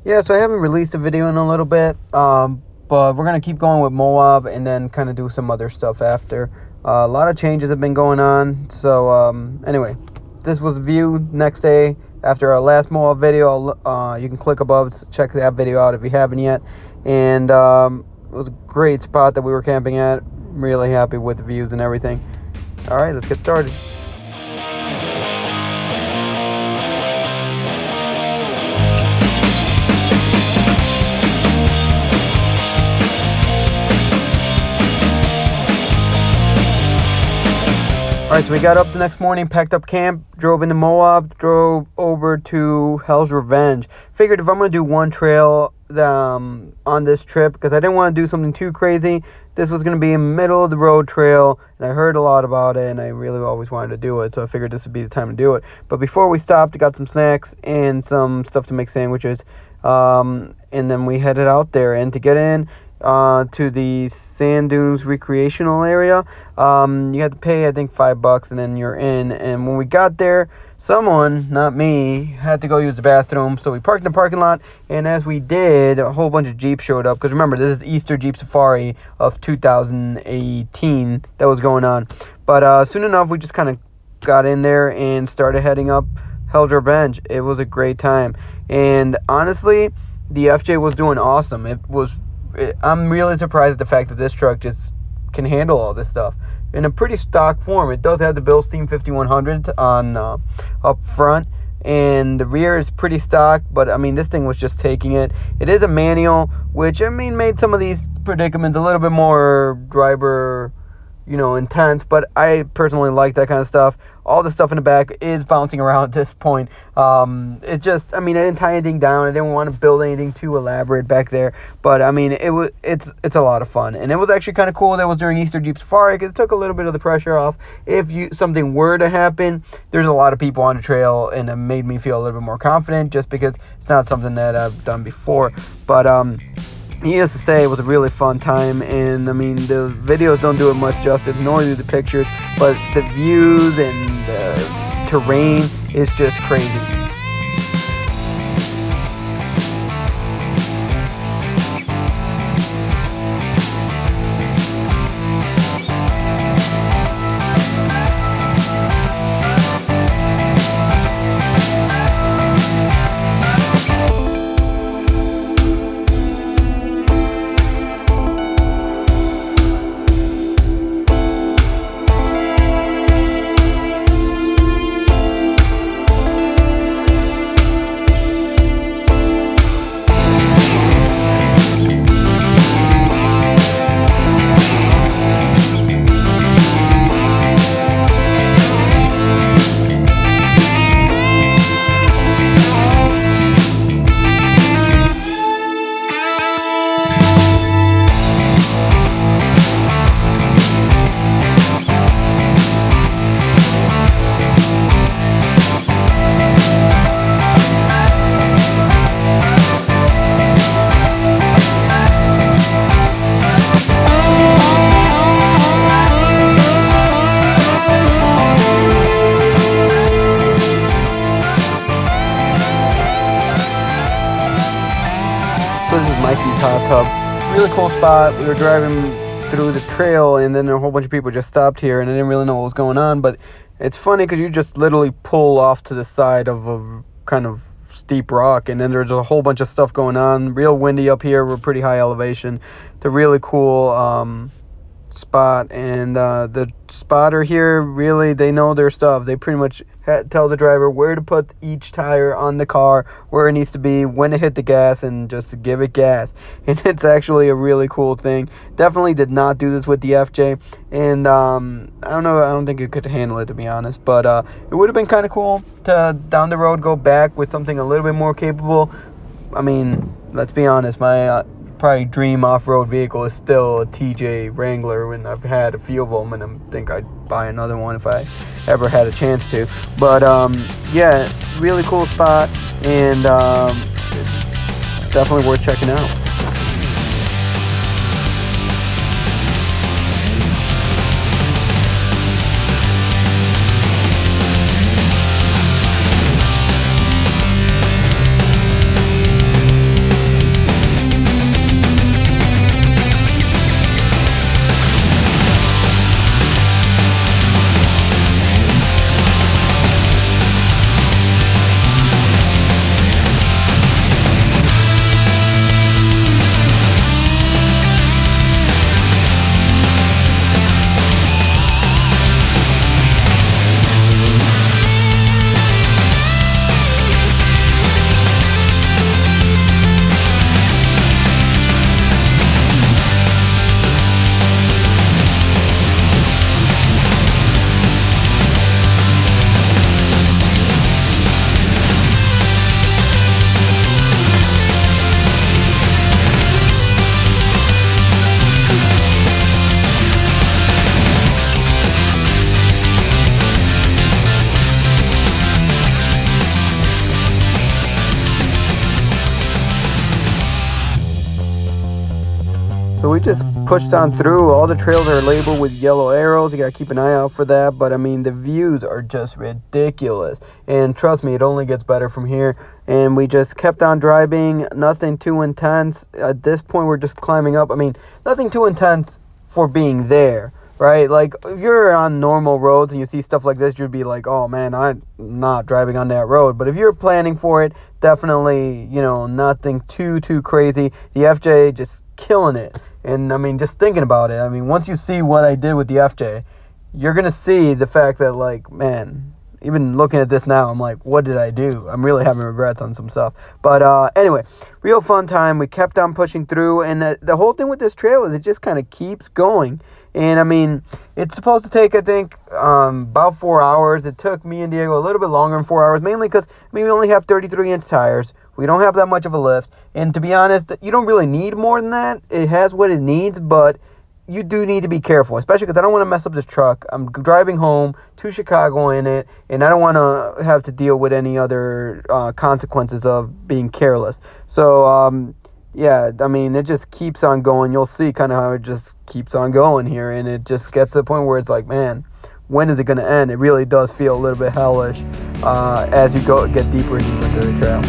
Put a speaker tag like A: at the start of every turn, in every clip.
A: Yeah, so I haven't released a video in a little bit, but we're going to keep going with Moab and then kind of do some other stuff after. A lot of changes have been going on. So anyway, this was view next day after our last Moab video. You can click above to check that video out if you haven't yet. And it was a great spot that we were camping at. Really happy with the views and everything. All right, let's get started. Alright, so we got up the next morning, packed up camp, drove into Moab, drove over to Hell's Revenge. Figured if I'm going to do one trail on this trip, because I didn't want to do something too crazy, this was going to be a middle of the road trail, and I heard a lot about it, and I really always wanted to do it, so I figured this would be the time to do it. But before we stopped, I got some snacks and some stuff to make sandwiches, and then we headed out there. And to get in to the sand dunes recreational area, you had to pay I think $5 and then you're in. And when we got there, someone, not me, had to go use the bathroom, so we parked in the parking lot. And as we did, a whole bunch of Jeeps showed up, because remember, this is Easter Jeep Safari of 2018 that was going on. But soon enough, we just kind of got in there and started heading up Hell's Revenge. It was a great time, and honestly, the FJ was doing awesome. I'm really surprised at the fact that this truck just can handle all this stuff in a pretty stock form. It does have the Bilstein 5100 on up front, and the rear is pretty stock, but I mean, this thing was just taking it. It is a manual, which I mean made some of these predicaments a little bit more driver, intense, but I personally like that kind of stuff. All the stuff in the back is bouncing around at this point. I didn't tie anything down. I didn't want to build anything too elaborate back there, but I mean, it's a lot of fun, and it was actually kind of cool that it was during Easter Jeep Safari, because it took a little bit of the pressure off. If something were to happen, there's a lot of people on the trail, and it made me feel a little bit more confident, just because it's not something that I've done before. But needless to say, it was a really fun time, and I mean, the videos don't do it much justice, nor do the pictures, but the views and the terrain is just crazy. So this is Mikey's hot tub. Really cool spot. We were driving through the trail, and then a whole bunch of people just stopped here, and I didn't really know what was going on. But it's funny because you just literally pull off to the side of a kind of steep rock, and then there's a whole bunch of stuff going on. Real windy up here. We're pretty high elevation. It's a really cool spot, and the spotter here, really, they know their stuff. They pretty much tell the driver where to put each tire on the car, where it needs to be, when to hit the gas, and just give it gas. And it's actually a really cool thing. Definitely did not do this with the FJ, and I don't know, I don't think it could handle it, to be honest, but it would have been kind of cool to down the road go back with something a little bit more capable. I mean, let's be honest, my probably dream off-road vehicle is still a TJ Wrangler, and I've had a few of them, and I think I'd buy another one if I ever had a chance to. But yeah, really cool spot, and it's definitely worth checking out. So we just pushed on through. All the trails are labeled with yellow arrows. You gotta keep an eye out for that. But I mean, the views are just ridiculous. And trust me, it only gets better from here. And we just kept on driving. Nothing too intense. At this point, we're just climbing up. I mean, nothing too intense for being there, right? Like, if you're on normal roads and you see stuff like this, you'd be like, oh man, I'm not driving on that road. But if you're planning for it, definitely, nothing too crazy. The FJ just killing it. And I mean, just thinking about it, I mean, once you see what I did with the FJ, you're gonna see the fact that, like, man, even looking at this now, I'm like, what did I do? I'm really having regrets on some stuff. But anyway, real fun time. We kept on pushing through, and the whole thing with this trail is it just kind of keeps going. And I mean, it's supposed to take, I think, about 4 hours. It took me and Diego a little bit longer than 4 hours, mainly because, we only have 33-inch tires. We don't have that much of a lift. And to be honest, you don't really need more than that. It has what it needs, but you do need to be careful, especially because I don't want to mess up this truck. I'm driving home to Chicago in it, and I don't want to have to deal with any other consequences of being careless. So, yeah, I mean, it just keeps on going. You'll see kind of how it just keeps on going here, and it just gets to the point where it's like, man, when is it going to end? It really does feel a little bit hellish as you get deeper and deeper into the trail.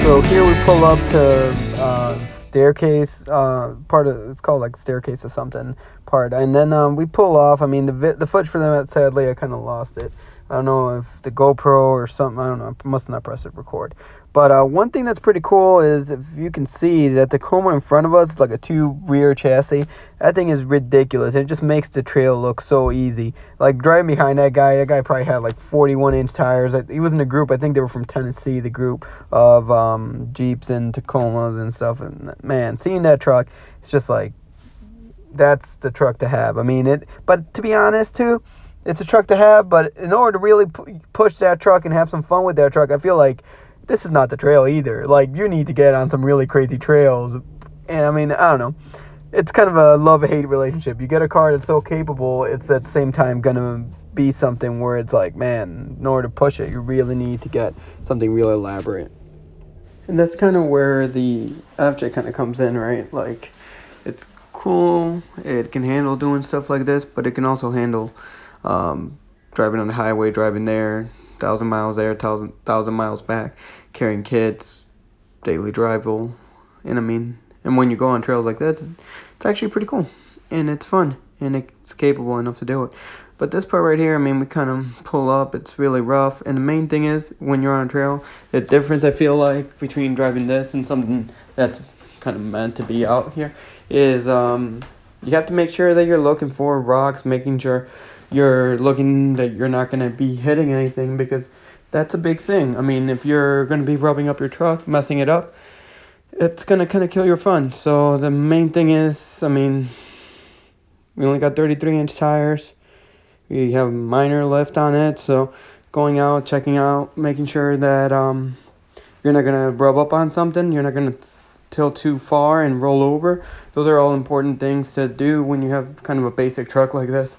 A: So here we pull up to staircase part of, it's called like staircase or something part, and then we pull off. I mean, the footage for that, sadly, I kind of lost it. I don't know if the GoPro or something, I don't know, I must not press it record. But one thing that's pretty cool is if you can see that the Tacoma in front of us is like a 2 rear chassis. That thing is ridiculous. And it just makes the trail look so easy. Like driving behind that guy probably had like 41-inch tires. He was in a group, I think they were from Tennessee, the group of Jeeps and Tacomas and stuff. And man, seeing that truck, it's just like, that's the truck to have. I mean, but to be honest too, it's a truck to have, but in order to really push that truck and have some fun with that truck, I feel like this is not the trail either. Like, you need to get on some really crazy trails. And I mean, I don't know. It's kind of a love-hate relationship. You get a car that's so capable, it's at the same time going to be something where it's like, man, in order to push it, you really need to get something real elaborate. And that's kind of where the FJ kind of comes in, right? Like, it's cool. It can handle doing stuff like this, but it can also handle driving on the highway, driving there, 1,000 miles there, 1,000 miles back, carrying kids, daily drival. And I mean, and when you go on trails like that, it's actually pretty cool. And it's fun. And it's capable enough to do it. But this part right here, I mean, we kind of pull up. It's really rough. And the main thing is, when you're on a trail, the difference I feel like between driving this and something that's kind of meant to be out here is you have to make sure that you're looking for rocks, making sure you're looking that you're not going to be hitting anything, because that's a big thing. I mean, if you're going to be rubbing up your truck, messing it up, it's going to kind of kill your fun. So the main thing is, I mean, we only got 33-inch tires. We have minor lift on it, so going out, checking out, making sure that you're not going to rub up on something, you're not going to tilt too far and roll over. Those are all important things to do when you have kind of a basic truck like this.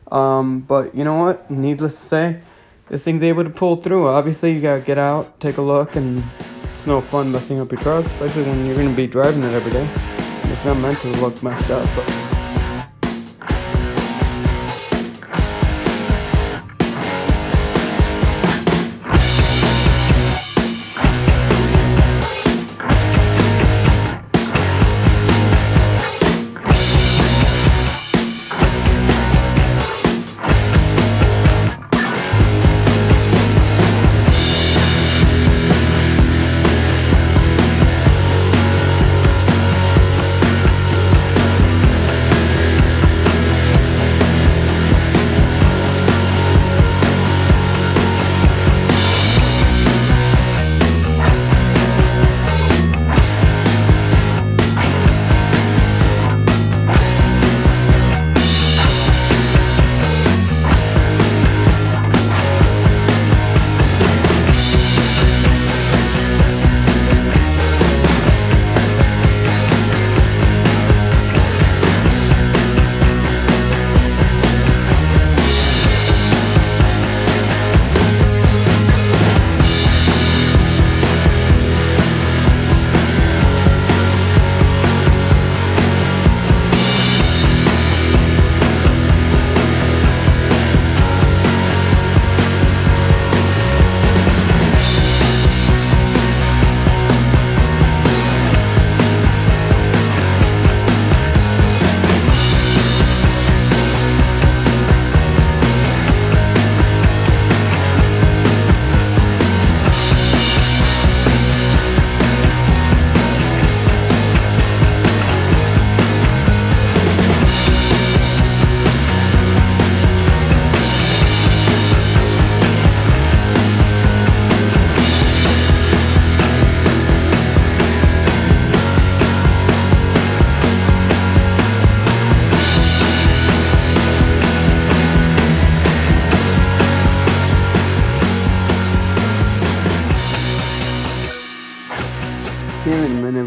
A: But you know what? Needless to say, this thing's able to pull through. Obviously, you gotta get out, take a look, and it's no fun messing up your truck, especially when you're gonna be driving it every day. It's not meant to look messed up, but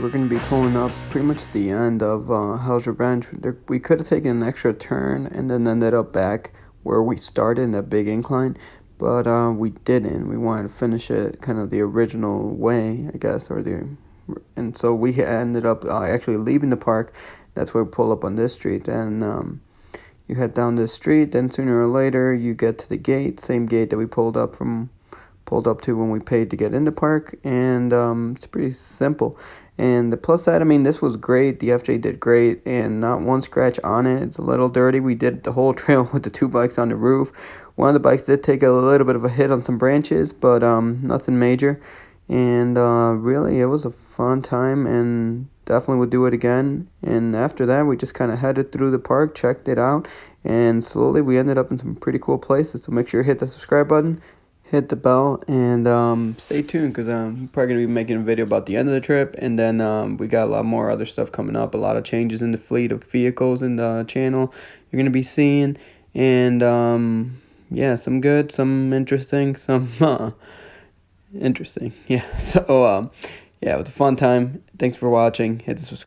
A: we're going to be pulling up pretty much the end of Hell's Revenge. We could have taken an extra turn and then ended up back where we started in that big incline, but we didn't. We wanted to finish it kind of the original way, I guess, and so we ended up actually leaving the park. That's where we pull up on this street, and you head down this street. Then sooner or later you get to the gate, same gate that we pulled up to when we paid to get in the park, and it's pretty simple. And the plus side, I mean, this was great. The FJ did great, and not one scratch on it. It's a little dirty. We did the whole trail with the 2 bikes on the roof. One of the bikes did take a little bit of a hit on some branches, but nothing major. And really, it was a fun time, and definitely would do it again. And after that, we just kind of headed through the park, checked it out, and slowly we ended up in some pretty cool places. So make sure you hit the subscribe button, hit the bell, and stay tuned, because I'm probably going to be making a video about the end of the trip, and then we got a lot more other stuff coming up, a lot of changes in the fleet of vehicles in the channel you're going to be seeing, and yeah, some good, some interesting, some interesting, yeah. So yeah, it was a fun time. Thanks for watching. Hit the subscribe.